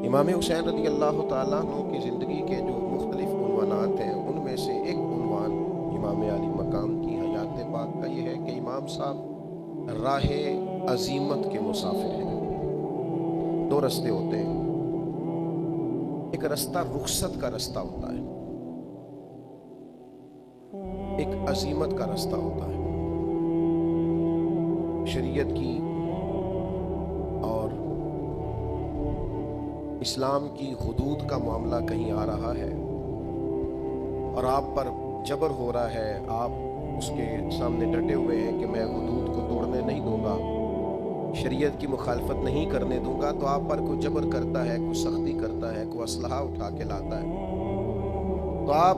امام حسین رضی اللہ تعالیٰ عنہ کی زندگی کے جو مختلف عنوانات ہیں ان میں سے ایک عنوان امام علی مقام کی حیات پاک کا یہ ہے کہ امام صاحب راہ عزیمت کے مسافر ہیں۔ دو رستے ہوتے ہیں، ایک رستہ رخصت کا رستہ ہوتا ہے، ایک عزیمت کا رستہ ہوتا ہے۔ شریعت کی اور اسلام کی حدود کا معاملہ کہیں آ رہا ہے اور آپ پر جبر ہو رہا ہے، آپ اس کے سامنے ڈٹے ہوئے ہیں کہ میں حدود کو توڑنے نہیں دوں گا، شریعت کی مخالفت نہیں کرنے دوں گا، تو آپ پر کوئی جبر کرتا ہے، کوئی سختی کرتا ہے، کوئی اسلحہ اٹھا کے لاتا ہے، تو آپ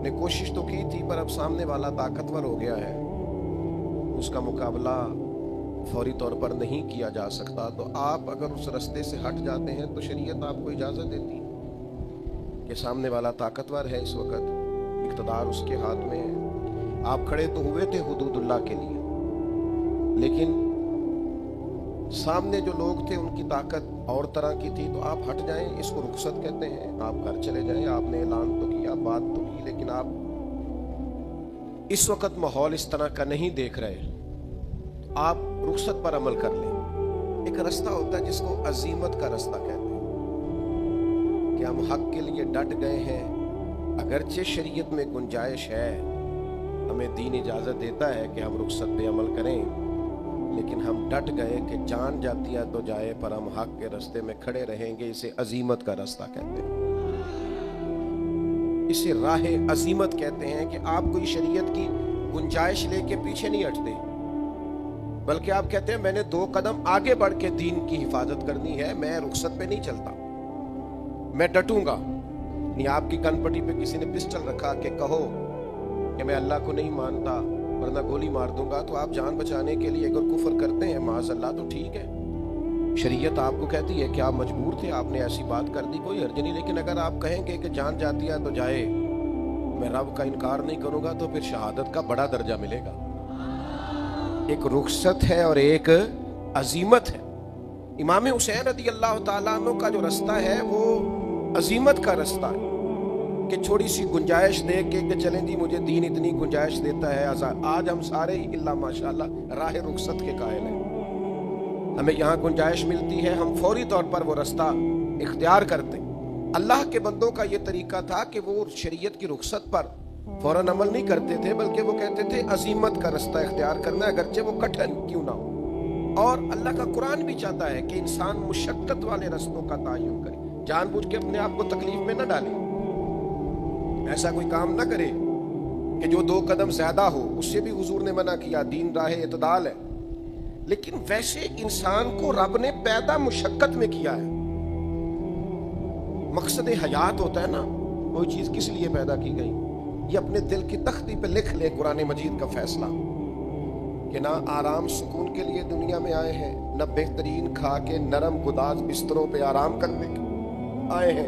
نے کوشش تو کی تھی پر اب سامنے والا طاقتور ہو گیا ہے، اس کا مقابلہ فوری طور پر نہیں کیا جا سکتا، تو آپ اگر اس رستے سے ہٹ جاتے ہیں تو شریعت آپ کو اجازت دیتی کہ سامنے والا طاقتور ہے، اس وقت اقتدار اس کے ہاتھ میں ہے، آپ کھڑے تو ہوئے تھے حدود اللہ کے لیے، لیکن سامنے جو لوگ تھے ان کی طاقت اور طرح کی تھی، تو آپ ہٹ جائیں، اس کو رخصت کہتے ہیں، آپ گھر چلے جائیں، آپ نے اعلان تو کیا، بات تو کی، لیکن آپ اس وقت ماحول اس طرح کا نہیں دیکھ رہے، آپ رخصت پر عمل کر لیں۔ ایک رستہ ہوتا ہے جس کو عزیمت کا رستہ کہتے ہیں کہ ہم حق کے لیے ڈٹ گئے ہیں، اگرچہ شریعت میں گنجائش ہے، ہمیں دین اجازت دیتا ہے کہ ہم رخصت پہ عمل کریں، لیکن ہم ڈٹ گئے کہ جان جاتی ہے تو جائے، پر ہم حق کے رستے میں کھڑے رہیں گے، اسے عزیمت کا رستہ کہتے ہیں، اسے راہ عزیمت کہتے ہیں کہ آپ کوئی شریعت کی گنجائش لے کے پیچھے نہیں ہٹتے، بلکہ آپ کہتے ہیں میں نے 2 قدم آگے بڑھ کے دین کی حفاظت کرنی ہے، میں رخصت پہ نہیں چلتا، میں ڈٹوں گا۔ نہیں آپ کی کن پٹی پہ کسی نے پسٹل رکھا کہ کہو کہ میں اللہ کو نہیں مانتا ورنہ گولی مار دوں گا، تو آپ جان بچانے کے لیے اگر کفر کرتے ہیں معاذ اللہ تو ٹھیک ہے، شریعت آپ کو کہتی ہے کہ آپ مجبور تھے، آپ نے ایسی بات کر دی، کوئی حرج نہیں، لیکن اگر آپ کہیں گے کہ جان جاتی ہے تو جائے، میں رب کا انکار نہیں کروں گا، تو پھر شہادت کا بڑا درجہ ملے گا۔ ایک رخصت ہے اور ایک عزیمت ہے۔ امام حسین رضی اللہ تعالیٰ عنہ کا جو رستہ ہے وہ عزیمت کا رستہ ہے کہ چھوڑی سی گنجائش دے کے کہ چلیں جی مجھے دین اتنی گنجائش دیتا ہے، آج ہم سارے ہی اللہ ماشاءاللہ راہ رخصت کے قائل ہیں، ہمیں یہاں گنجائش ملتی ہے، ہم فوری طور پر وہ رستہ اختیار کرتے ہیں۔ اللہ کے بندوں کا یہ طریقہ تھا کہ وہ شریعت کی رخصت پر فوراً عمل نہیں کرتے تھے، بلکہ وہ کہتے تھے عزیمت کا رستہ اختیار کرنا ہے، اگرچہ وہ کٹھن کیوں نہ ہو۔ اور اللہ کا قرآن بھی چاہتا ہے کہ انسان مشقت والے رستوں کا تعین کرے، جان بوجھ کے اپنے آپ کو تکلیف میں نہ ڈالے، ایسا کوئی کام نہ کرے کہ جو 2 قدم زیادہ ہو، اس سے بھی حضور نے منع کیا، دین راہ اعتدال ہے، لیکن ویسے انسان کو رب نے پیدا مشقت میں کیا ہے۔ مقصد حیات ہوتا ہے نا، کوئی چیز کس لیے پیدا کی گئی، یہ اپنے دل کی تختی پہ لکھ لے قرآن مجید کا فیصلہ کہ نہ آرام سکون کے لیے دنیا میں آئے ہیں، نہ بہترین کھا کے نرم گداز بستروں پہ آرام کرنے آئے ہیں،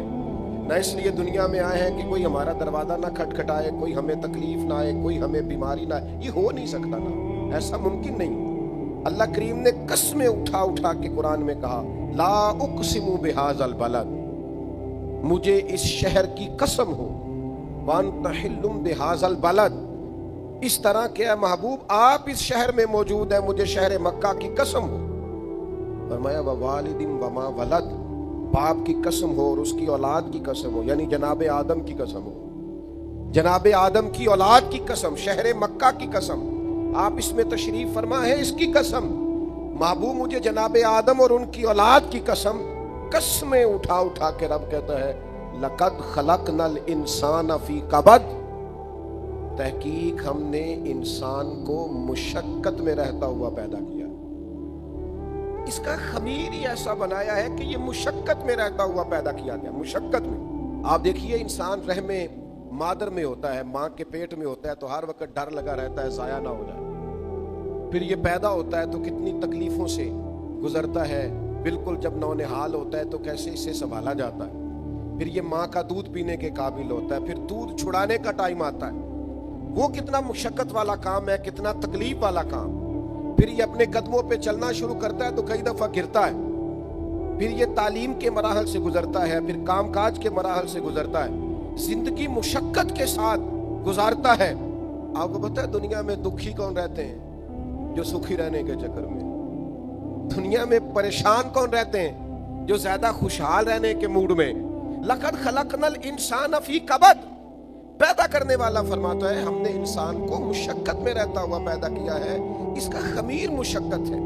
نہ اس لیے دنیا میں آئے ہیں کہ کوئی ہمارا دروازہ نہ کھٹکھٹائے، کوئی ہمیں تکلیف نہ آئے، کوئی ہمیں بیماری نہ آئے، یہ ہو نہیں سکتا نا، ایسا ممکن نہیں۔ اللہ کریم نے قسمیں اٹھا اٹھا کے قرآن میں کہا لا اقسم بہذا البلد، مجھے اس شہر کی قسم ہو، وانت حل بہذا البلد، اس طرح کہ اے محبوب آپ اس شہر میں موجود ہیں، مجھے شہر مکہ کی قسم ہو۔ فرمایا ووالد وما ولد، باپ کی قسم ہو اور اس کی اولاد کی قسم ہو، یعنی جناب آدم کی قسم ہو، جناب آدم کی اولاد کی قسم، شہر مکہ کی قسم، آپ اس میں تشریف فرما ہے، اس کی قسم، محبوب مجھے جناب آدم اور ان کی اولاد کی قسم، قسمیں اٹھا اٹھا کے رب کہتا ہے لقد خلقنا الانسان فی کبد، تحقیق ہم نے انسان کو مشقت میں رہتا ہوا پیدا کیا، اس کا خمیر ہی ایسا بنایا ہے کہ یہ مشقت میں رہتا ہوا پیدا کیا گیا، مشقت میں۔ آپ دیکھیے انسان رحم مادر میں ہوتا ہے، ماں کے پیٹ میں ہوتا ہے تو ہر وقت ڈر لگا رہتا ہے ضائع نہ ہو جائے، پھر یہ پیدا ہوتا ہے تو کتنی تکلیفوں سے گزرتا ہے، بالکل جب نونہال ہوتا ہے تو کیسے اسے سنبھالا جاتا ہے، پھر یہ ماں کا دودھ پینے کے قابل ہوتا ہے، پھر دودھ چھڑانے کا ٹائم آتا ہے، وہ کتنا مشقت والا کام ہے، کتنا تکلیف والا کام، پھر یہ اپنے قدموں پہ چلنا شروع کرتا ہے تو کئی دفعہ گرتا ہے، پھر یہ تعلیم کے مراحل سے گزرتا ہے، پھر کام کاج کے مراحل سے گزرتا ہے، زندگی مشقت کے ساتھ گزارتا ہے۔ آپ کو پتہ ہے دنیا میں دکھی کون رہتے ہیں؟ جو سکھی رہنے کے چکر میں۔ دنیا میں پریشان کون رہتے ہیں؟ جو زیادہ خوشحال رہنے کے موڈ میں۔ لقد خلقنا الانسان فی کبد، پیدا کرنے والا فرماتا ہے ہم نے انسان کو مشقت میں رہتا ہوا پیدا کیا ہے۔ اس کا خمیر مشقت ہے،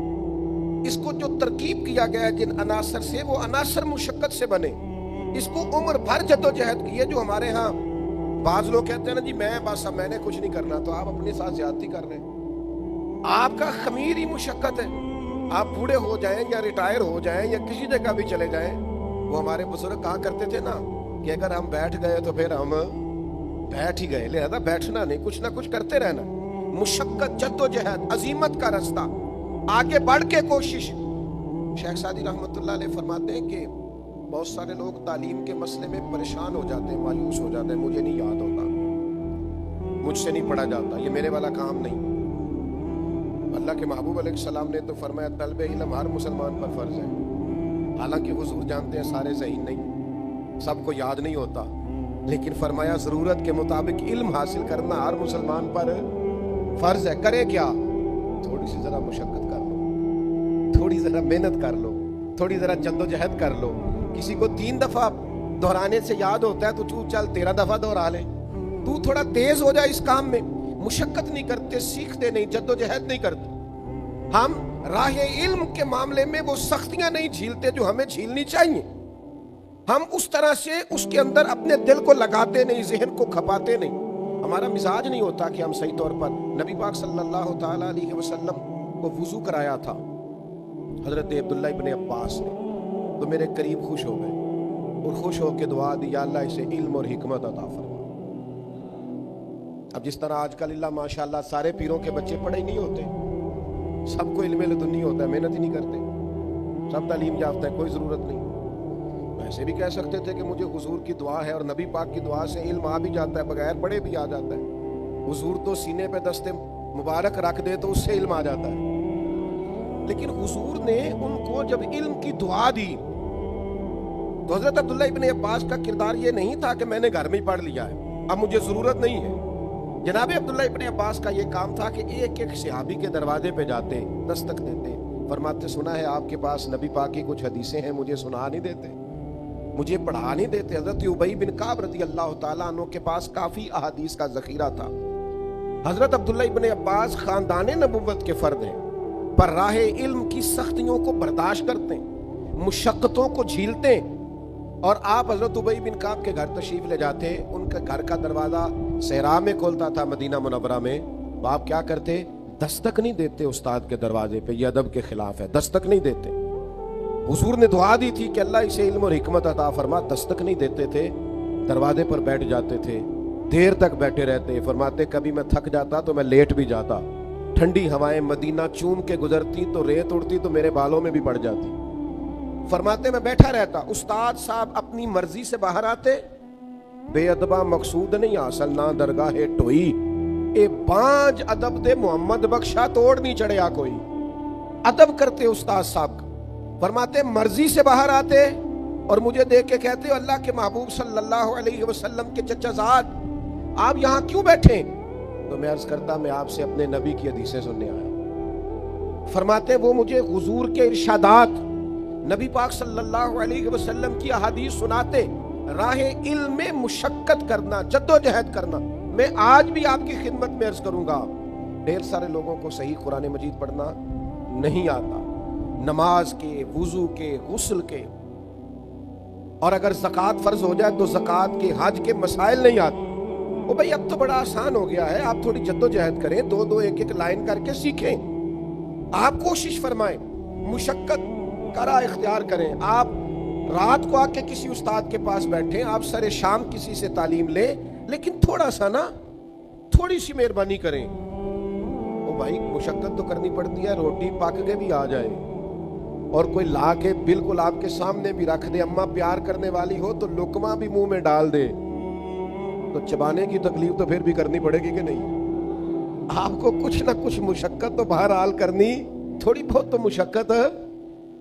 اس کو جو ترکیب کیا گیا ہے جن عناصر سے، وہ عناصر مشقت سے بنے۔ اس کو عمر بھر جدوجہد کی ہے۔ جو ہمارے ہاں بعض لوگ کہتے ہیں نا جی میں نے کچھ نہیں کرنا، تو آپ اپنے ساتھ زیادتی کر رہے ہیں۔ آپ کا خمیر ہی مشقت ہے۔ آپ بوڑھے ہو جائیں یا ریٹائر ہو جائیں یا کسی جگہ بھی چلے جائیں، وہ ہمارے بزرگ کہا کرتے تھے نا کہ اگر ہم بیٹھ گئے تو پھر ہم بیٹھ ہی گئے، لہذا بیٹھنا نہیں، کچھ نہ کچھ کرتے رہنا۔ مشقت، جدوجہد، عزیمت کا رستہ، آگے بڑھ کے کوشش۔ شیخ سعدی رحمۃ اللہ علیہ فرماتے ہیں کہ بہت سارے لوگ تعلیم کے مسئلے میں پریشان ہو جاتے ہیں، مایوس ہو جاتے ہیں، مجھے نہیں یاد ہوتا، مجھ سے نہیں پڑھا جاتا، یہ میرے والا کام نہیں۔ اللہ کے محبوب علیہ السلام نے تو فرمایا طلب علم ہر مسلمان پر فرض ہے۔ حالانکہ حضور جانتے ہیں سارے ذہین نہیں، سب کو یاد نہیں ہوتا، لیکن فرمایا ضرورت کے مطابق علم حاصل کرنا ہر مسلمان پر فرض ہے۔ کرے کیا؟ تھوڑی سی ذرا مشقت کر لو، تھوڑی ذرا محنت کر لو، تھوڑی ذرا جدوجہد کر لو۔ کسی کو 3 دفعہ دہرانے سے یاد ہوتا ہے تو چل 13 دفعہ دہرا لے، تو تھوڑا تیز ہو جائے اس کام میں۔ مشقت نہیں کرتے، سیکھتے نہیں، جدوجہد نہیں کرتے۔ ہم راہ علم کے معاملے میں وہ سختیاں نہیں جھیلتے جو ہمیں جھیلنی چاہیے۔ ہم اس طرح سے اس کے اندر اپنے دل کو لگاتے نہیں، ذہن کو کھپاتے نہیں۔ ہمارا مزاج نہیں ہوتا کہ ہم صحیح طور پر نبی پاک صلی اللہ تعالی علیہ وسلم کو وضو کرایا تھا حضرت عبداللہ ابن عباس نے، تو میرے قریب خوش ہو گئے اور خوش ہو کے دعا دی، یا اللہ اسے علم اور حکمت عطا فرما۔ اب جس طرح آج کل اللہ ماشاءاللہ سارے پیروں کے بچے پڑھے ہی نہیں ہوتے، سب کو علم لدنی ہوتا ہے، محنت ہی نہیں کرتے، سب تعلیم یافتہ ہے، کوئی ضرورت نہیں۔ ایسے بھی کہہ سکتے تھے کہ مجھے حضور کی دعا ہے اور نبی پاک کی دعا سے علم آ بھی جاتا ہے، بغیر پڑھے بھی آ جاتا ہے۔ حضور تو سینے پہ دست مبارک رکھ دے تو اس سے علم آ جاتا ہے، لیکن حضور نے ان کو جب علم کی دعا دی تو حضرت عبداللہ ابن عباس کا کردار یہ نہیں تھا کہ میں نے گھر میں ہی پڑھ لیا ہے، اب مجھے ضرورت نہیں ہے۔ جناب عبداللہ ابن عباس کا یہ کام تھا کہ ایک ایک صحابی کے دروازے پہ جاتے، دستک دیتے، فرماتے سنا ہے آپ کے پاس نبی پاک کی کچھ حدیثیں ہیں، مجھے سنا نہیں دیتے، مجھے پڑھا نہیں دیتے۔ حضرت ابی بن کعب رضی اللہ تعالیٰ عنہ کے پاس کافی احادیث کا ذخیرہ تھا۔ حضرت عبداللہ ابن عباس خاندان نبوت کے فرد ہیں، پر راہ علم کی سختیوں کو برداشت کرتے ہیں، مشقتوں کو جھیلتے ہیں، اور آپ حضرت ابی بن کعب کے گھر تشریف لے جاتے، ان کے گھر کا دروازہ صحرا میں کھولتا تھا مدینہ منورہ میں، تو آپ کیا کرتے؟ دستک نہیں دیتے استاد کے دروازے پہ، یہ ادب کے خلاف ہے، دستک نہیں دیتے۔ حضور نے دعا دی تھی کہ اللہ اسے علم اور حکمت عطا فرما، دستک نہیں دیتے تھے، دروازے پر بیٹھ جاتے تھے، دیر تک بیٹھے رہتے۔ فرماتے کبھی میں تھک جاتا تو میں لیٹ بھی جاتا، ٹھنڈی ہوائیں مدینہ چوم کے گزرتی تو ریت اڑتی تو میرے بالوں میں بھی پڑ جاتی۔ فرماتے میں بیٹھا رہتا، استاد صاحب اپنی مرضی سے باہر آتے، بے ادبا مقصود نہیں حاصل نہ درگاہ ٹوئی، اے بانج ادب دے محمد بخشا توڑ نہیں چڑھیا کوئی۔ ادب کرتے استاد صاحب کا۔ فرماتے مرضی سے باہر آتے اور مجھے دیکھ کے کہتے اللہ کے محبوب صلی اللہ علیہ وسلم کے چچا زاد آپ یہاں کیوں بیٹھے؟ تو میں عرض کرتا میں آپ سے اپنے نبی کی حدیثیں سننے آیا۔ فرماتے وہ مجھے حضور کے ارشادات، نبی پاک صلی اللہ علیہ وسلم کی احادیث سناتے۔ راہ علم میں مشقت کرنا، جدوجہد کرنا۔ میں آج بھی آپ کی خدمت میں عرض کروں گا، ڈھیر سارے لوگوں کو صحیح قرآن مجید پڑھنا نہیں آتا، نماز کے، وضو کے، غسل کے، اور اگر زکوٰۃ فرض ہو جائے تو زکوٰۃ کے، حج کے مسائل نہیں آتے۔ وہ بھائی اب تو بڑا آسان ہو گیا ہے، آپ تھوڑی جدوجہد کریں، دو دو ایک ایک لائن کر کے سیکھیں، آپ کوشش فرمائیں، مشقت کرا اختیار کریں۔ آپ رات کو آ کے کسی استاد کے پاس بیٹھیں، آپ سر شام کسی سے تعلیم لیں، لیکن تھوڑا سا نا، تھوڑی سی مہربانی کریں۔ وہ بھائی مشقت تو کرنی پڑتی ہے، روٹی پک کے بھی آ جائے اور کوئی لا کے بالکل آپ کے سامنے بھی رکھ دے، اماں پیار کرنے والی ہو تو لقمہ بھی منہ میں ڈال دے، تو چبانے کی تکلیف تو پھر بھی کرنی پڑے گی کہ نہیں؟ آپ کو کچھ نہ کچھ مشقت تو بہرحال کرنی، تھوڑی بہت تو مشقت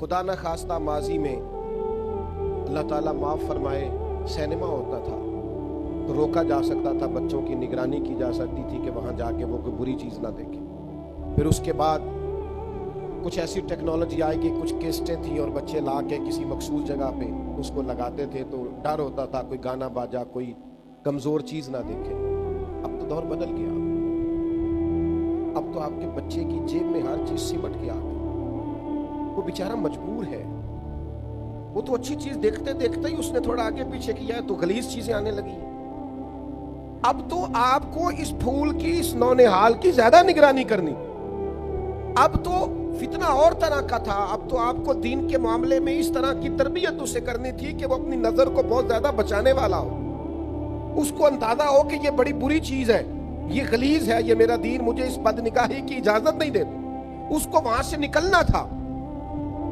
خدا نہ خواستہ ماضی میں اللہ تعالیٰ معاف فرمائے سینما ہوتا تھا تو روکا جا سکتا تھا، بچوں کی نگرانی کی جا سکتی تھی کہ وہاں جا کے وہ کوئی بری چیز نہ دیکھیں۔ پھر اس کے بعد کچھ ایسی ٹیکنالوجی آئے گی، کچھ کیسٹیں تھیں اور بچے لا کے کسی مخصوص جگہ پہ اس کو لگاتے تھے تو ڈر ہوتا تھا کوئی گانا باجا کوئی کمزور چیز نہ دیکھے۔ اب تو دور بدل گیا، اب تو آپ کے بچے کی جیب میں ہر چیز سمٹ کے آ گئی، وہ بیچارہ مجبور ہے، وہ تو اچھی چیز دیکھتے دیکھتے ہی اس نے تھوڑا آگے پیچھے کیا ہے تو غلیظ چیزیں آنے لگی۔ اب تو آپ کو اس پھول کی، اس نونہال کی زیادہ نگرانی کرنی۔ اب تو فتنہ اور طرح کا تھا، اب تو آپ کو دین کے معاملے میں اس طرح کی تربیت اسے کرنی تھی کہ وہ اپنی نظر کو بہت زیادہ بچانے والا ہو، اس کو اندازہ ہو کہ یہ بڑی بری چیز ہے، یہ غلیظ ہے، یہ میرا دین مجھے اس بدنگاہی کی اجازت نہیں دیتا، اس کو وہاں سے نکلنا تھا۔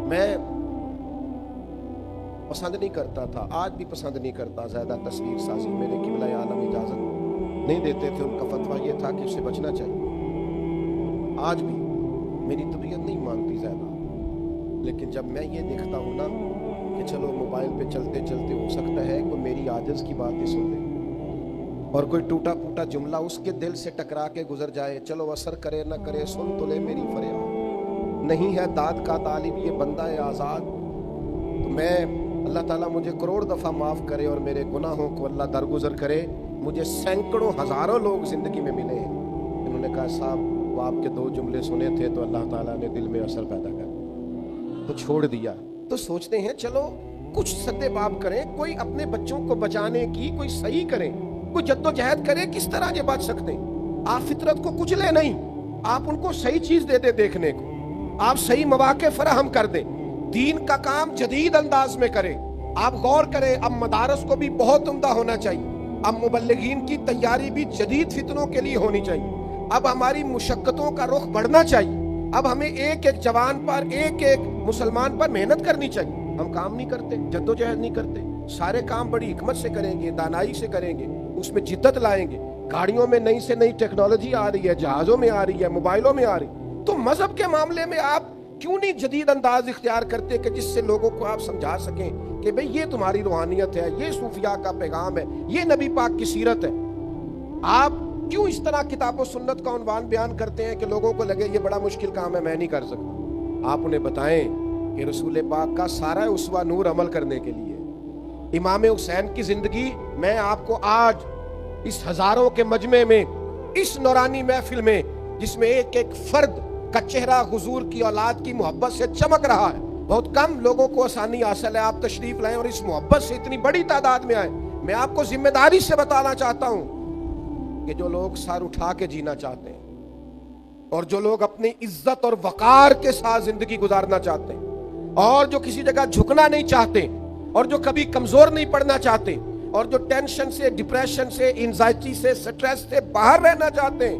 میں پسند نہیں کرتا تھا، آج بھی پسند نہیں کرتا زیادہ تصویر سازی، میرے قبلہ عالم اجازت نہیں دیتے تھے، ان کا فتویٰ یہ تھا کہ اسے بچنا چاہیے۔ آج بھی میری طبیعت نہیں مانتی زیادہ، لیکن جب میں یہ دیکھتا ہوں نا کہ چلو موبائل پہ چلتے چلتے ہو سکتا ہے کوئی میری عاجز کی باتیں سن لے اور کوئی ٹوٹا پھوٹا جملہ اس کے دل سے ٹکرا کے گزر جائے، چلو اثر کرے نہ کرے، سن تو لے میری فریاد، نہیں ہے داد کا طالب یہ بندہ ہے آزاد۔ تو میں اللہ تعالیٰ مجھے کروڑ دفعہ معاف کرے اور میرے گناہوں کو اللہ درگزر کرے۔ مجھے سینکڑوں ہزاروں لوگ زندگی میں ملے ہیں انہوں نے کہا صاحب وہ آپ کے 2 جملے سنے تھے تو اللہ تعالیٰ نے دل میں اثر پیدا کر تو چھوڑ دیا۔ تو سوچتے ہیں چلو کچھ سدے باب کریں، کوئی اپنے بچوں کو بچانے کی کوئی صحیح کریں، کوئی جد و جہد کریں، کس طرح یہ بچ سکتے ہیں۔ آپ فطرت کو کچلے نہیں، آپ ان کو صحیح چیز دے دیں دیکھنے کو، آپ صحیح مواقع فراہم کر دیں، دین کا کام جدید انداز میں کریں۔ آپ غور کریں، اب مدارس کو بھی بہت عمدہ ہونا چاہیے، اب مبلغین کی تیاری بھی جدید فتنوں کے لیے ہونی چاہیے، اب ہماری مشقتوں کا رخ بڑھنا چاہیے، اب ہمیں ایک ایک جوان پر، ایک ایک مسلمان پر محنت کرنی چاہیے۔ ہم کام نہیں کرتے، جد و جہد نہیں کرتے، سارے کام بڑی حکمت سے کریں گے، دانائی سے کریں گے، اس میں جدت لائیں گے۔ گاڑیوں میں نئی سے نئی ٹیکنالوجی آ رہی ہے، جہازوں میں آ رہی ہے، موبائلوں میں آ رہی ہے، تو مذہب کے معاملے میں آپ کیوں نہیں جدید انداز اختیار کرتے کہ جس سے لوگوں کو آپ سمجھا سکیں کہ بھئی یہ تمہاری روحانیت ہے، یہ صوفیاء کا پیغام ہے، یہ نبی پاک کی سیرت ہے۔ آپ کیوں اس طرح کتاب و سنت کا عنوان بیان کرتے ہیں کہ لوگوں کو لگے یہ بڑا مشکل کام ہے، میں نہیں کر سکتا۔ آپ انہیں بتائیں کہ رسول پاک کا سارا اسوہ نور عمل کرنے کے لیے امام حسین کی زندگی، میں آپ کو آج اس ہزاروں کے مجمع میں، اس نورانی محفل میں جس میں ایک ایک فرد کا چہرہ حضور کی اولاد کی محبت سے چمک رہا ہے، بہت کم لوگوں کو آسانی حاصل ہے، آپ تشریف لائیں اور اس محبت سے اتنی بڑی تعداد میں آئیں۔ میں آپ کو ذمہ داری سے بتانا چاہتا ہوں کہ جو لوگ سر اٹھا کے جینا چاہتے ہیں اور جو لوگ اپنی عزت اور وقار کے ساتھ زندگی گزارنا چاہتے ہیں اور جو کسی جگہ جھکنا نہیں چاہتے اور جو کبھی کمزور نہیں پڑنا چاہتے اور جو ٹینشن سے، ڈپریشن سے، انزائٹی سے، سٹریس سے باہر رہنا چاہتے ہیں،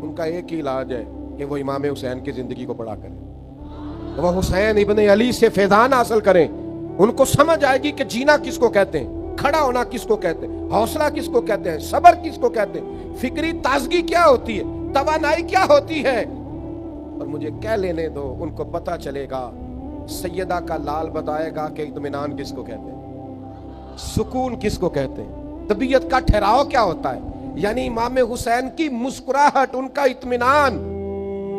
ان کا ایک ہی علاج ہے کہ وہ امام حسین کی زندگی کو پڑھا کریں، وہ حسین ابن علی سے فیضان حاصل کریں، ان کو سمجھ آئے گی کہ جینا کس کو کہتے ہیں، کھڑا ہونا کس کو کہتے ہیں، حوصلہ کس کو کہتے ہیں، صبر کس کو کہتے ہیں، فکری تازگی کیا ہوتی ہے، توانائی کیا ہوتی ہے۔ اور مجھے کہہ لینے دو، ان کو پتہ چلے گا، سیدہ کا لال بتائے گا کہ اطمینان کس کو کہتے ہیں، سکون کس کو کہتے ہیں، طبیعت کا ٹھہراؤ کیا ہوتا ہے۔ یعنی امام حسین کی مسکراہٹ، ان کا اطمینان،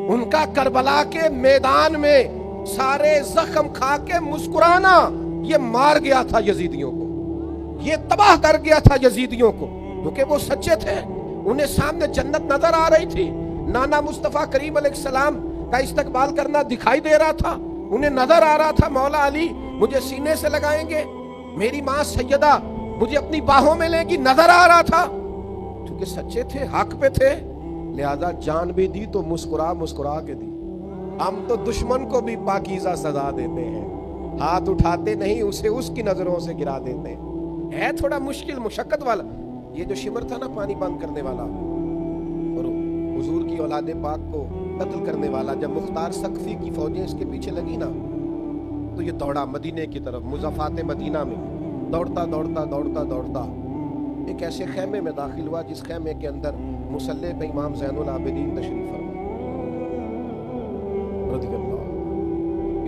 ان کا کربلا کے میدان میں سارے زخم کھا کے مسکرانا، یہ مار گیا تھا یزیدیوں کو، یہ تباہ کر گیا تھا یزیدیوں کو، کیونکہ وہ سچے تھے، انہیں سامنے جنت نظر آ رہی تھی، نانا مصطفیٰ کریم علیہ السلام کا استقبال کرنا دکھائی دے رہا تھا، انہیں نظر آ رہا تھا مولا علی مجھے سینے سے لگائیں گے، میری ماں سیدہ مجھے اپنی باہوں میں لیں گی، نظر آ رہا تھا، کیونکہ سچے تھے، حق پہ تھے، لہذا جان بھی دی تو مسکرا مسکرا کے دی۔ ہم تو دشمن کو بھی پاکیزہ سزا دیتے ہیں، ہاتھ اٹھاتے نہیں، اسے اس کی نظروں سے گرا دیتے ہیں۔ ہے تھوڑا مشکل، مشقت والا، یہ جو شمر تھا نا پانی بند کرنے والا اور حضور کی اولاد پاک کو قتل کرنے والا، جب مختار سقفی کی فوجیں اس کے پیچھے لگی نا تو یہ دوڑا مدینے کی طرف، مضافات مدینہ میں دوڑتا دوڑتا دوڑتا دوڑتا ایک ایسے خیمے میں داخل ہوا جس خیمے کے اندر مصلی پہ امام زین العابدین تشریف فرما رضی اللہ۔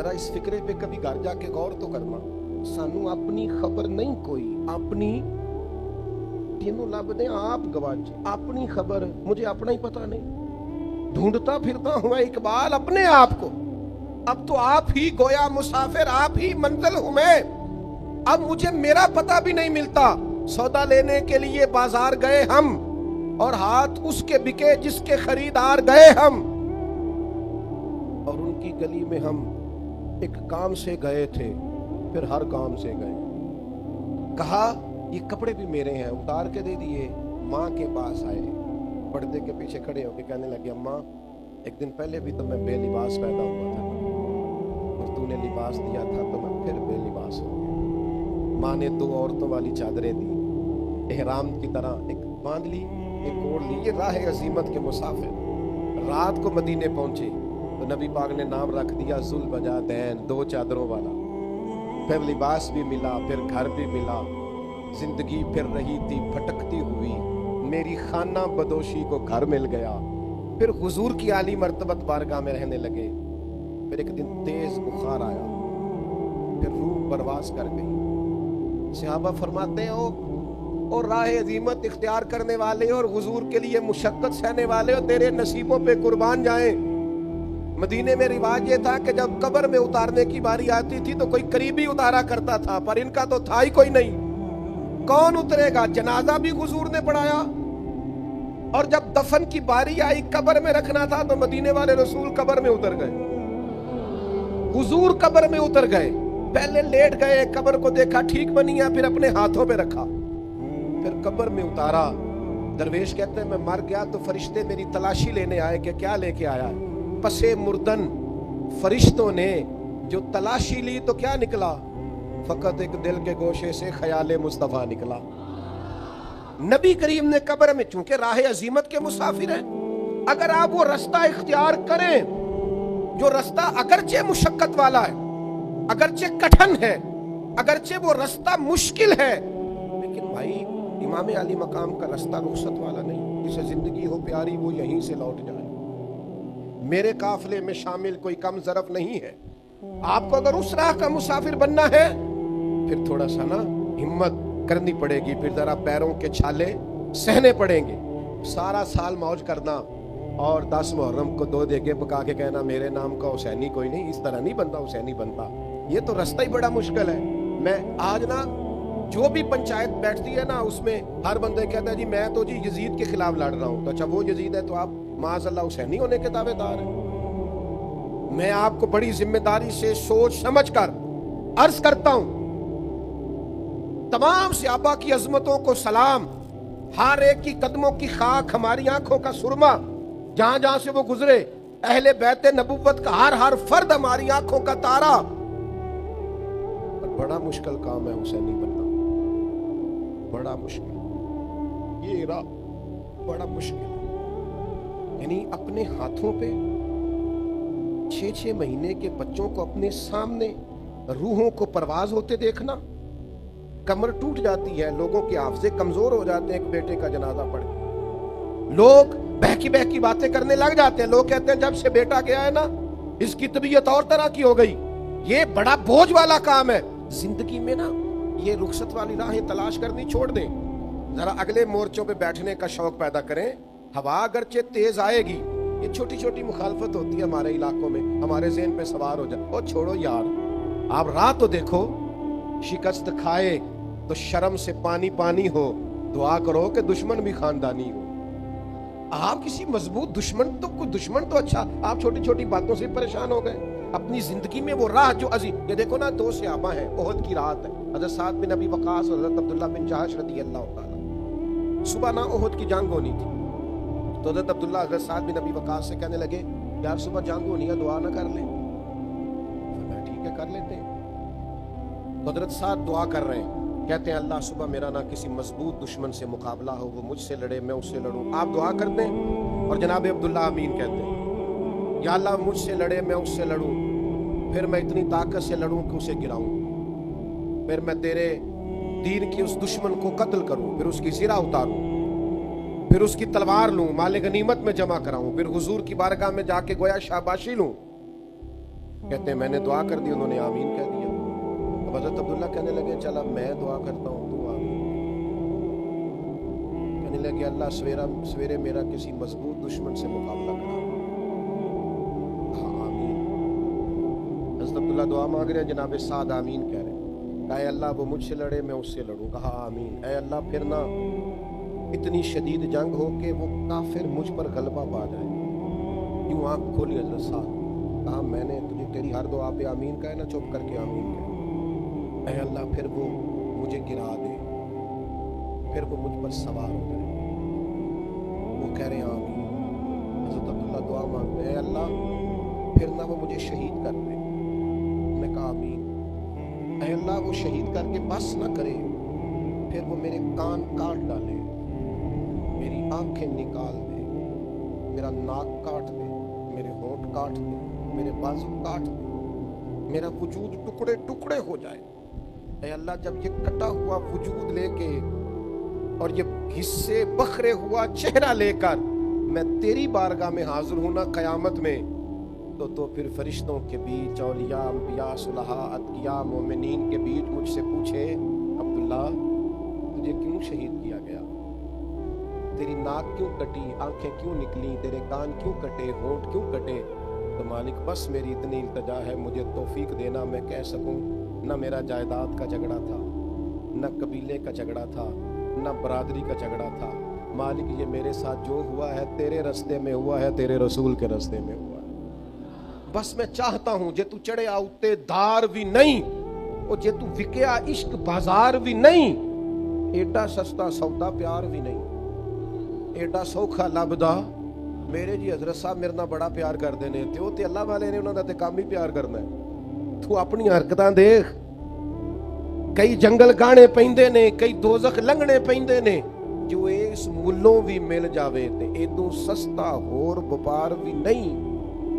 ذرا اس فکرے پہ کبھی گھر جا کے غور تو کرنا، سانو اپنی خبر نہیں کوئی، اپنی تینوں لب دے آپ گواچ، اپنی خبر مجھے اپنا ہی پتہ نہیں، ڈھونڈتا پھرتا ہوا اقبال اپنے آپ کو، اب تو آپ ہی گویا مسافر، آپ ہی منزل ہوں میں، اب مجھے میرا پتہ بھی نہیں ملتا، سودا لینے کے لیے بازار گئے ہم اور ہاتھ اس کے بکے جس کے خریدار گئے ہم، اور ان کی گلی میں ہم ایک کام سے گئے تھے، پھر ہر کام سے گئے، کہا یہ کپڑے بھی میرے ہیں، اتار کے دے دیے، ماں کے پاس آئے، پردے کے پیچھے کھڑے ہو کے کہنے لگے اماں ایک دن پہلے بھی تو میں بے لباس پیدا ہوا تھا اور تو نے لباس دیا تھا تو میں پھر بے لباس ہو گیا۔ ماں نے 2 عورتوں والی چادریں دی، احرام کی طرح ایک باندھ لی ایک اوڑھ لی، یہ راہ عزیمت کے مسافر رات کو مدینے پہنچے تو نبی پاک نے نام رکھ دیا ذوالبجادین، 2 چادروں والا، پھر لباس بھی ملا، پھر گھر بھی ملا، زندگی پھر رہی تھی بھٹکتی ہوئی، میری خانہ بدوشی کو گھر مل گیا، پھر حضور کی عالی مرتبت بارگاہ میں رہنے لگے، پھر ایک دن تیز بخار آیا، پھر روح پرواز کر گئی۔ صحابہ فرماتے ہیں اور راہ عظیمت اختیار کرنے والے اور حضور کے لیے مشقت سہنے والے اور تیرے نصیبوں پہ قربان جائیں۔ مدینے میں رواج یہ تھا کہ جب قبر میں اتارنے کی باری آتی تھی تو کوئی قریبی اتارا کرتا تھا، پر ان کا تو تھا ہی کوئی نہیں، کون اترے گا؟ جنازہ بھی حضور نے پڑھایا، اور جب دفن کی باری آئی قبر میں رکھنا تھا تو مدینے والے رسول قبر میں اتر گئے، حضور قبر میں اتر گئے، پہلے لیٹ گئے، قبر کو دیکھا ٹھیک بنی ہے، پھر اپنے ہاتھوں پہ رکھا، پھر قبر میں اتارا۔ درویش کہتے ہیں میں مر گیا تو فرشتے میری تلاشی لینے آئے کہ کیا لے کے آیا ہے، پسے مردن فرشتوں نے جو تلاشی لی تو کیا نکلا؟ فقط ایک دل کے گوشے سے خیال مصطفیٰ نکلا۔ نبی کریم نے قبر میں، چونکہ راہ عظیمت کے مسافر ہیں، اگر آپ وہ رستہ اختیار کریں جو رستہ اگرچہ مشقت والا ہے، اگرچہ کٹھن ہے، اگرچہ وہ رستہ مشکل ہے، لیکن بھائی امام علی مقام کا رستہ رخصت والا نہیں، جسے زندگی ہو پیاری وہ یہیں سے لوٹ جائے۔ میرے قافلے میں شامل کوئی کم ظرف نہیں ہے، آپ کو اگر اس راہ کا مسافر بننا ہے پھر تھوڑا سا نا ہمت کرنی پڑے گی، پھر ذرا پیروں کے چھالے سہنے پڑیں گے۔ سارا سال موج کرنا اور 10 محرم کو 2 دیگے پکا کے کہنا میرے نام کا حسینی کوئی نہیں، اس طرح نہیں بنتا حسینی بنتا، یہ تو رستہ ہی بڑا مشکل ہے۔ میں آج نا جو بھی پنچایت بیٹھتی ہے نا اس میں ہر بندے کہتا ہے جی میں تو جی یزید کے خلاف لڑ رہا ہوں، تو اچھا وہ یزید ہے تو آپ معاذ اللہ حسینی ہونے کے دعوے دار ہیں۔ میں آپ کو بڑی ذمہ داری سے سوچ سمجھ کر عرض کرتا ہوں، تمام صحابہ کی عظمتوں کو سلام، ہر ایک کی قدموں کی خاک ہماری آنکھوں کا سرما، جہاں جہاں سے وہ گزرے، اہل بیت نبوت کا ہر فرد ہماری آنکھوں کا تارا، اور بڑا مشکل کام ہے حسینی بننا، بڑا مشکل، یہ راہ بڑا مشکل، یعنی اپنے ہاتھوں پہ 6 مہینے کے بچوں کو اپنے سامنے روحوں کو پرواز ہوتے دیکھنا، کمر ٹوٹ جاتی ہے، لوگوں کے حافظے کمزور ہو جاتے ہیں ایک بیٹے کا جنازہ پڑھ کے، لوگ بہکی باتیں کرنے لگ جاتے ہیں، لوگ کہتے ہیں جب سے بیٹا گیا ہے نا اس کی طبیعت اور طرح کی ہو گئی، یہ بڑا بوجھ والا کام ہے۔ زندگی میں نا یہ رخصت والی راہیں تلاش کرنی چھوڑ دیں، ذرا اگلے مورچوں پہ بیٹھنے کا شوق پیدا کریں، ہوا اگرچہ تیز آئے گی، یہ چھوٹی چھوٹی مخالفت ہوتی ہے ہمارے علاقوں میں، ہمارے ذہن پہ سوار ہو جائے، اور چھوڑو یار، آپ راہ تو دیکھو، شکست کھائے تو شرم سے پانی ہو، دعا کرو کہ دشمن بھی خاندانی ہو۔ آپ کسی مضبوط دشمن تو اچھا، آپ چھوٹی چھوٹی باتوں سے پریشان ہو گئے۔ اپنی زندگی میں وہ راہ جو عظیم، یہ دیکھو نا 2 صحابہ ہیں، احد کی رات ہے، حضرت سعد بن ابی وقاص اور حضرت عبداللہ بن جہش رضی اللہ تعالیٰ، صبح نہ احد کی جنگ ہونی تھی، تو حضرت عبداللہ حضرت سعد بن ابی وقاص سے کہنے لگے یار صبح جنگ ہونی ہے، دعا نہ کر لیں؟ فرمایا ٹھیک ہے کر لیتے ہیں۔ تو حضرت سعد دعا کر رہے ہیں، کہتے ہیں اللہ صبح میرا نہ کسی مضبوط دشمن سے مقابلہ ہو، وہ مجھ سے لڑے میں اس سے لڑوں، آپ دعا کر دیں، اور جناب عبداللہ آمین کہتے ہیں، یا اللہ مجھ سے لڑے میں اس سے لڑوں، پھر میں اتنی طاقت سے لڑوں کہ اسے گراؤں، پھر میں تیرے دین کی اس دشمن کو قتل کروں، پھر اس کی زرہ اتاروں، پھر اس کی تلوار لوں، مال غنیمت میں جمع کراؤں، پھر حضور کی بارگاہ میں جا کے گویا شاباشی لوں، کہتے ہیں میں نے دعا کر دی, انہوں نے آمین کہہ دیا. اب حضرت عبداللہ کہنے لگے چل اب میں دعا کرتا ہوں, تو آمین کہنے لگے اللہ سویرے میرا کسی مضبوط دشمن سے مقابلہ کرا. کہا آمین. حضرت عبداللہ دعا مانگ رہے ہیں, جناب سعد آمین کہہ رہے ہیں. کہا اے اللہ وہ مجھ سے لڑے میں اس سے لڑوں. کہا آمین. اے اللہ پھر نہ اتنی شدید جنگ ہو کہ وہ کافر مجھ پر غلبہ پا جائے. یوں آنکھ کھولی حضرت سعد. کہا میں نے تجھے تیری ہر دعا پہ آمین کہا ہے نا, چپ کر کے آمین کہہ. اے اللہ پھر وہ مجھے گرا دے, پھر وہ مجھ پر سوار ہو جائے. وہ کہہ رہے ہیں آمین. حضرت عبداللہ دعا مانگتے ہیں اے اللہ پھر نہ وہ مجھے شہید کر دے. میں کہا آمین. اے اللہ وہ شہید کر کے بس نہ کرے, پھر وہ میرے کان کاٹ ڈالے, میری آنکھیں نکال دے, میرا ناک کاٹ دے, میرے ہونٹ کاٹ دے, میرے بازو کاٹ دے, میرا وجود ٹکڑے ٹکڑے ہو جائے. اے اللہ جب یہ کٹا ہوا وجود لے کے اور یہ حصے بکھرے ہوا چہرہ لے کر میں تیری بارگاہ میں حاضر ہوں نا قیامت میں, تو پھر فرشتوں کے بیچ, اولیاء, انبیاء, صلحاء, اتقیاء, مومنین کے بیچ مجھ سے پوچھے عبداللہ تجھے کیوں شہید کیا گیا, تیری ناک کیوں کٹی, آنکھیں کیوں نکلی, تیرے کان کیوں کٹے, ہونٹ کیوں کٹے. تو مالک بس میری اتنی التجا ہے, مجھے توفیق دینا میں کہہ سکوں. نہ میرا جائیداد کا جھگڑا تھا, نہ قبیلے کا جھگڑا تھا, نہ برادری کا جھگڑا تھا. مالک یہ میرے ساتھ جو ہوا ہے تیرے رستے میں ہوا ہے, تیرے رسول کے رستے میں ہوا ہے. بس میں چاہتا ہوں جے تو چڑھے آؤتے دار بھی نہیں, اور جے تو وکیا عشق بازار بھی نہیں, ایڈا سستا سودا پیار بھی نہیں, ایڈا سوکھا لبدا میرے جی حضرت صاحب میرے نہ بڑا پیار کر دینے تے, وہ تے اللہ والے نے انہوں نے کام ہی پیار کرنا ہے. تو اپنی حرکتاں دیکھ, کئی جنگل گانے پیندے نے, کئی دوزخ لنگنے پیندے نے, جو اس ملوں بھی مل جاوے تے ایدوں سستا ہور وپار بھی نہیں.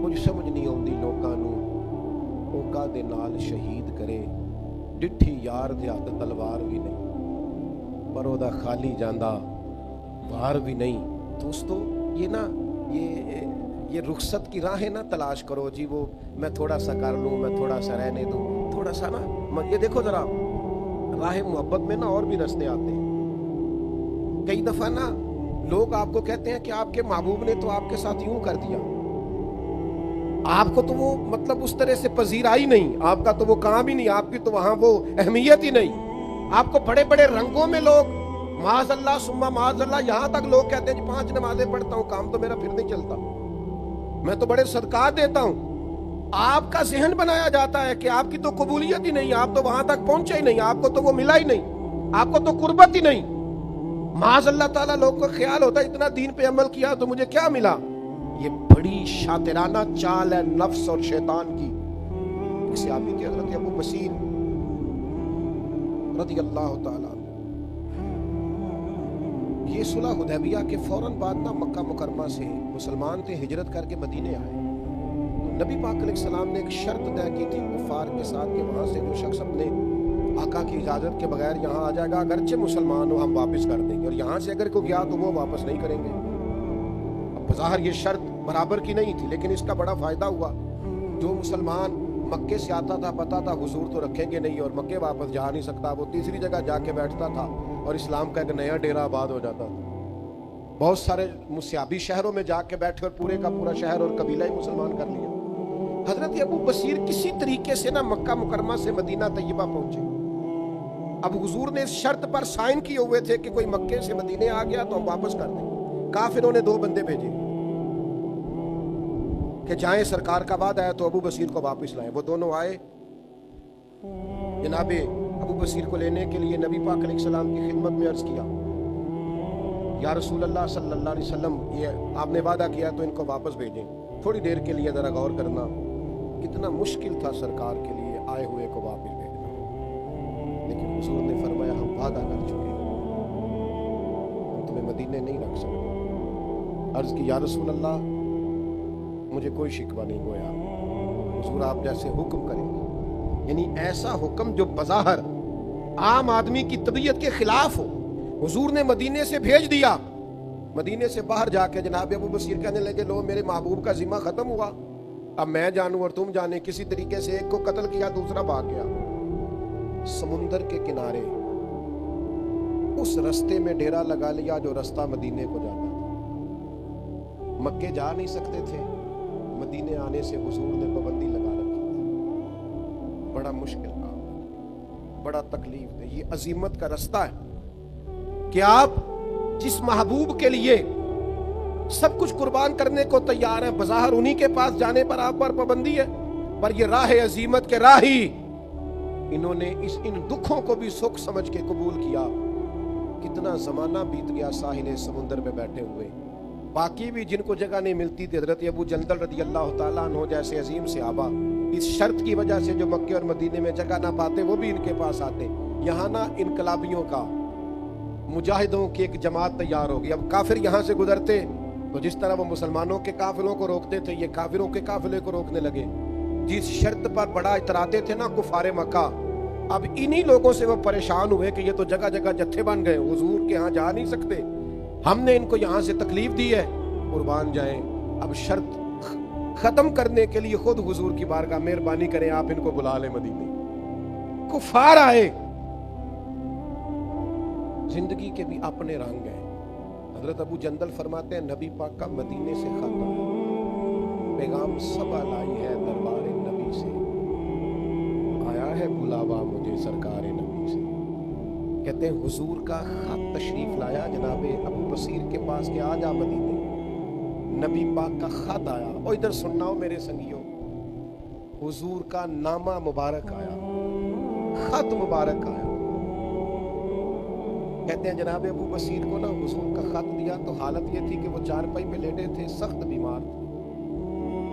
مجھ سمجھ نہیں آندی لوکاں نوں اوکا دے نال شہید کرے, ڈٹھی یار دے ہاتھ تلوار بھی نہیں, پر او دا خالی جاندا وار بھی نہیں. دوستو یہ نا یہ رخصت کی راہیں نہ تلاش کرو جی, وہ میں تھوڑا سا کر لوں, میں تھوڑا سا رہنے دوں, تھوڑا سا نا. یہ دیکھو ذرا راہ محبت میں نا اور بھی رستے آتے ہیں. کئی دفعہ نا لوگ آپ کو کہتے ہیں کہ آپ کے محبوب نے تو آپ کے ساتھ یوں کر دیا, آپ کو تو وہ مطلب اس طرح سے پذیرا ہی نہیں, آپ کا تو وہ کام ہی نہیں, آپ کی تو وہاں وہ اہمیت ہی نہیں. آپ کو بڑے بڑے رنگوں میں لوگ معاذ اللہ ثم معاذ اللہ, یہاں تک لوگ کہتے ہیں جی 5 نمازیں پڑھتا ہوں, کام تو میرا پھر نہیں چلتا, میں تو بڑے صدقات دیتا ہوں. آپ کا ذہن بنایا جاتا ہے کہ آپ کی تو قبولیت ہی نہیں, آپ تو وہاں تک پہنچے ہی نہیں, آپ کو تو وہ ملا ہی نہیں, آپ کو تو قربت ہی نہیں. معاذ اللہ تعالیٰ لوگوں کو خیال ہوتا ہے اتنا دین پہ عمل کیا تو مجھے کیا ملا. یہ بڑی شاطرانہ چال ہے نفس اور شیطان کی. ایک صحابی تھے حضرت ابو بصیر رضی اللہ تعالیٰ, یہ صلح حدیبیہ کے فوراً بعد نہ مکہ مکرمہ سے مسلمان تھے, ہجرت کر کے مدینے آئے. تو نبی پاک علیہ السلام نے ایک شرط طے کی تھی کفار کے ساتھ کہ وہاں سے جو شخص اپنے آقا کی اجازت کے بغیر یہاں آ جائے گا اگرچہ مسلمان ہو ہم واپس کر دیں گے, اور یہاں سے اگر کوئی گیا تو وہ واپس نہیں کریں گے. اب بظاہر یہ شرط برابر کی نہیں تھی, لیکن اس کا بڑا فائدہ ہوا. جو مسلمان مکے سے آتا تھا پتا تھا حضور تو رکھیں گے نہیں اور مکے واپس جا نہیں سکتا, وہ تیسری جگہ جا کے بیٹھتا تھا اور اسلام کا ایک نیا ڈیرہ آباد ہو جاتا تھا. بہت سارے مسیابی شہروں میں جا کے بیٹھے اور پورے کا پورا شہر اور قبیلہ ہی مسلمان کر لیا. حضرت ابو بصیر کسی طریقے سے نہ مکہ مکرمہ سے مدینہ طیبہ پہنچے. اب حضور نے اس شرط پر سائن کیے ہوئے تھے کہ کوئی مکے سے مدینے آ گیا تو ہم واپس کر دیں. کافروں نے 2 بندے بھیجے کہ جائیں سرکار کا وعدہ ہے تو ابو بصیر کو واپس لائیں. وہ دونوں آئے, جناب ابو بصیر کو لینے کے لیے نبی پاک علیہ السلام کی خدمت میں عرض کیا یا رسول اللہ صلی اللہ علیہ وسلم, یہ آپ نے وعدہ کیا تو ان کو واپس بھیجیں, تھوڑی دیر کے لیے ذرا غور کرنا. کتنا مشکل تھا سرکار کے لیے آئے ہوئے کو واپس بھیجنا, لیکن حضور نے فرمایا ہم وعدہ کر چکے ہیں, ہم تمہیں مدینے نہیں رکھ سکتے. عرض کی یا رسول اللہ مجھے کوئی شکوہ نہیں گویا, حضور آپ جیسے حکم کریں گے. یعنی ایسا حکم جو بظاہر عام آدمی کی طبیعت کے خلاف ہو, حضور نے مدینے سے بھیج دیا. مدینے سے باہر جا کے جناب ابو بصیر کہنے لگے لو میرے محبوب کا ذمہ ختم ہوا, اب میں جانوں اور تم جانے، کسی طریقے سے ایک کو قتل کیا، دوسرا بھاگ گیا۔ سمندر کے کنارے اس رستے میں ڈیرا لگا لیا جو رستہ مدینے کو جاتا تھا۔ مکے جا نہیں سکتے تھے، مدینے آنے سے حضور نے پابندی لگا رکھی تھی۔ بڑا مشکل کام ہے، بڑا تکلیف ہے۔ یہ عظیمت کا رستہ ہے کہ آپ جس محبوب کے لیے سب کچھ قربان کرنے کو تیار ہیں، بظاہر انہی کے پاس جانے پر آپ پر پابندی ہے، پر یہ راہ عظیمت کے راہی انہوں نے ان دکھوں کو بھی سکھ سمجھ کے قبول کیا۔ کتنا زمانہ بیت گیا ساحل سمندر پہ بیٹھے ہوئے، باقی بھی جن کو جگہ نہیں ملتی تھی، حضرت ابو جندل رضی اللہ تعالیٰ عنہ جیسے عظیم صحابہ اس شرط کی وجہ سے جو مکے اور مدینے میں جگہ نہ پاتے وہ بھی ان کے پاس آتے۔ یہاں نہ انقلابیوں کا، مجاہدوں کی ایک جماعت تیار ہوگی۔ اب کافر یہاں سے گزرتے تو جس طرح وہ مسلمانوں کے قافلوں کو روکتے تھے، یہ کافروں کے قافلے کو روکنے لگے۔ جس شرط پر بڑا اتراتے تھے نا کفار مکہ، اب انہی لوگوں سے وہ پریشان ہوئے کہ یہ تو جگہ جگہ جتھے بن گئے، حضور کے ہاں جا نہیں سکتے، ہم نے ان کو یہاں سے تکلیف دی ہے، قربان جائیں۔ اب شرط ختم کرنے کے لیے خود حضور کی بارگاہ مہربانی کریں، آپ ان کو بلا لیں مدینے۔ کفار آئے، زندگی کے بھی اپنے رنگ ہیں۔ حضرت ابو جندل فرماتے ہیں نبی پاک کا مدینے سے خط آیا، پیغام سبا لائی ہے دربار نبی سے، آیا ہے بلاوا مجھے سرکار نبی سے۔ کہتے ہیں حضور کا خط تشریف لایا جناب ابو بصیر کے پاس کہ آ جا مدینے، نبی پاک کا خط آیا۔ اور ادھر سننا ہو میرے سنگیوں، حضور کا نامہ مبارک آیا، خط مبارک آیا۔ کہتے ہیں جناب ابو بصیر کو نا حضور کا خط دیا تو حالت یہ تھی کہ وہ چارپائی پہ لیٹے تھے، سخت بیمار تھے،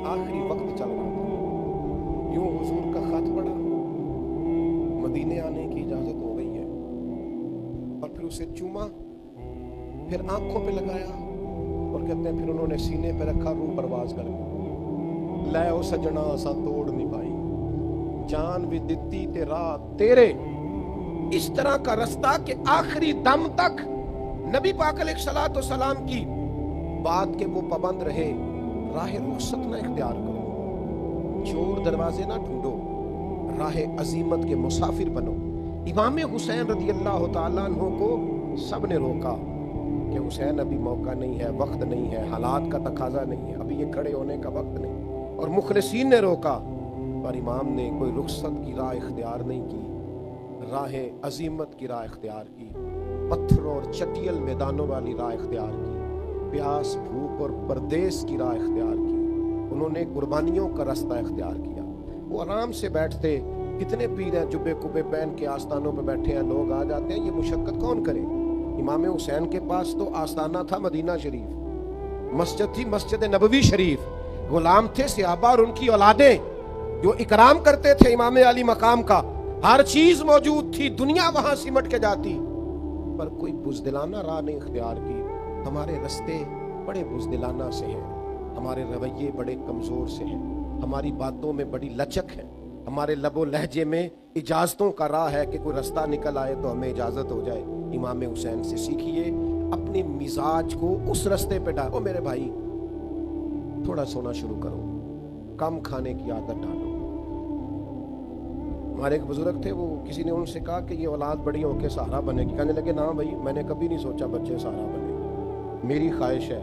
آخری وقت چل رہا تھا۔ یوں حضور کا خط پڑھا، مدینے آنے کی اجازت ہو گئی ہے، اور پھر اسے چوما، پھر آنکھوں پہ لگایا، اور کہتے ہیں پھر انہوں نے سینے پہ رکھا، روح پرواز کر گئی۔ لے او سجنا اساں توڑ نہیں پائی، جان بھی دتی تے راہ تیرے۔ اس طرح کا رستہ کہ آخری دم تک نبی پاک علیہ الصلوۃ والسلام کی بات کے وہ پابند رہے۔ راہ رخصت نہ اختیار کرو، چور دروازے نہ ڈھونڈو، راہ عظیمت کے مسافر بنو۔ امام حسین رضی اللہ تعالیٰ عنہ کو سب نے روکا کہ حسین ابھی موقع نہیں ہے، وقت نہیں ہے، حالات کا تقاضا نہیں ہے، ابھی یہ کھڑے ہونے کا وقت نہیں، اور مخلصین نے روکا، پر امام نے کوئی رخصت کی راہ اختیار نہیں کی، راہ عظیمت کی راہ اختیار کی، پتھروں اور چٹیل میدانوں والی راہ اختیار کی، پیاس بھوک اور پردیس کی راہ اختیار کی۔ انہوں نے قربانیوں کا رستہ اختیار کیا۔ وہ آرام سے بیٹھتے، کتنے پیر ہیں جبے کبے پہن کے آستانوں پہ بیٹھے ہیں، لوگ آ جاتے ہیں، یہ مشقت کون کرے؟ امام حسین کے پاس تو آستانہ تھا مدینہ شریف، مسجد تھی مسجد نبوی شریف، غلام تھے صحابہ اور ان کی اولادیں جو اکرام کرتے تھے امام علی مقام کا، ہر چیز موجود تھی، دنیا وہاں سمٹ کے جاتی، پر کوئی بزدلانہ راہ نہیں اختیار کی۔ ہمارے رستے بڑے بزدلانہ سے ہیں، ہمارے رویے بڑے کمزور سے ہیں، ہماری باتوں میں بڑی لچک ہے، ہمارے لب و لہجے میں اجازتوں کا راہ ہے کہ کوئی رستہ نکل آئے تو ہمیں اجازت ہو جائے۔ امام حسین سے سیکھیے، اپنے مزاج کو اس رستے پہ ڈالو۔ میرے بھائی تھوڑا سونا شروع کرو، کم کھانے کی عادت ڈالو۔ ہمارے ایک بزرگ تھے، وہ کسی نے ان سے کہا کہ یہ اولاد بڑی ہو کے سہارا بنے گی، کہنے لگے نا بھائی میں نے کبھی نہیں سوچا بچے سہارا بنے، میری خواہش ہے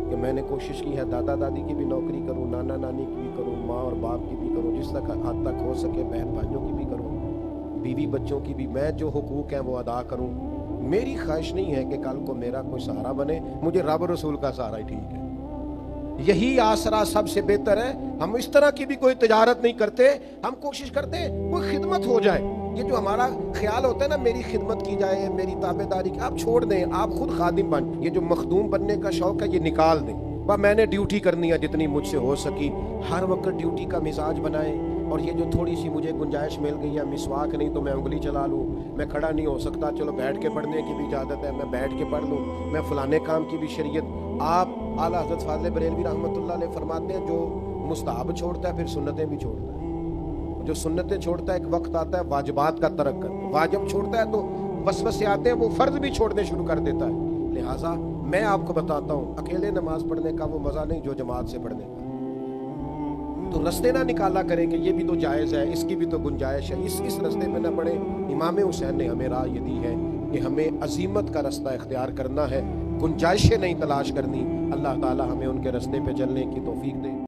کہ میں نے کوشش کی ہے دادا دادی کی بھی نوکری کروں، نانا نانی کی بھی کروں، ماں اور باپ کی بھی کروں، جس تک حد تک ہو سکے بہن بھائیوں کی بھی کروں، بیوی بچوں کی بھی، میں جو حقوق ہیں وہ ادا کروں۔ میری خواہش نہیں ہے کہ کل کو میرا کوئی سہارا بنے، مجھے رب رسول کا سہارا ہی ٹھیک ہے، یہی آسرا سب سے بہتر ہے۔ ہم اس طرح کی بھی کوئی تجارت نہیں کرتے، ہم کوشش کرتے ہیں کوئی خدمت ہو جائے۔ یہ جو ہمارا خیال ہوتا ہے نا میری خدمت کی جائے، میری تابع داری کی، آپ چھوڑ دیں، آپ خود خادم بن۔ یہ جو مخدوم بننے کا شوق ہے یہ نکال دیں، میں نے ڈیوٹی کرنی ہے جتنی مجھ سے ہو سکی، ہر وقت ڈیوٹی کا مزاج بنائیں۔ اور یہ جو تھوڑی سی مجھے گنجائش مل گئی ہے، مسواک نہیں تو میں انگلی چلا لوں، میں کھڑا نہیں ہو سکتا چلو بیٹھ کے پڑھنے کی بھی اجازت ہے، میں بیٹھ کے پڑھ لوں، میں فلانے کام کی بھی شریعت۔ آپ اعلیٰ حضرت فاضل بریلوی رحمۃ اللہ علیہ فرماتے ہیں جو مستحب چھوڑتا ہے پھر سنتیں بھی چھوڑتا ہے، جو سنتیں چھوڑتا ہے ایک وقت آتا ہے واجبات کا ترک کرتا ہے، واجب چھوڑتا ہے تو وسوسے آتے ہیں وہ فرض بھی چھوڑنے شروع کر دیتا ہے۔ لہٰذا میں آپ کو بتاتا ہوں اکیلے نماز پڑھنے کا وہ مزہ نہیں جو جماعت سے پڑھنے کا۔ تو رستے نہ نکالا کریں گے یہ بھی تو جائز ہے، اس کی بھی تو گنجائش ہے، اس رستے میں نہ پڑے۔ امام حسین نے ہمیں راہ یہ دی ہے کہ ہمیں عزیمت کا رستہ اختیار کرنا ہے، گنجائشیں نہیں تلاش کرنی۔ اللہ تعالی ہمیں ان کے رستے پہ چلنے کی توفیق دے۔